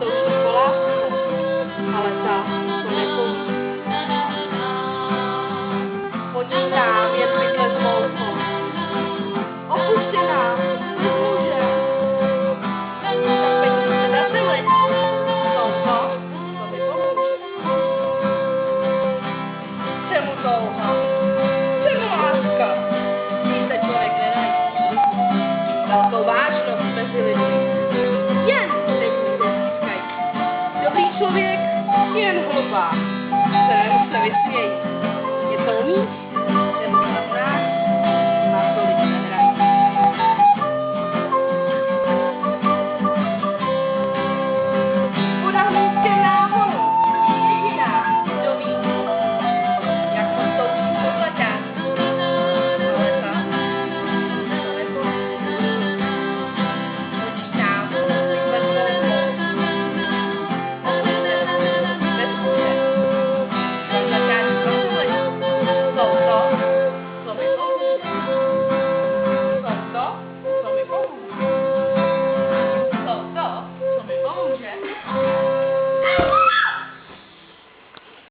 to už to po lásce, ale ta to nepoví. Počítám jen bydle s moukou. Opuštěná, bez muže. Tak peníze na zemi. Touha, to mi pomůže. Čemu touha? Čemu láska? Když se člověk nenajde. Velkou vážnost mezi lidmi. Jen peníze získají. Dobrý člověk, jen hlupák, kterému se vysmějí.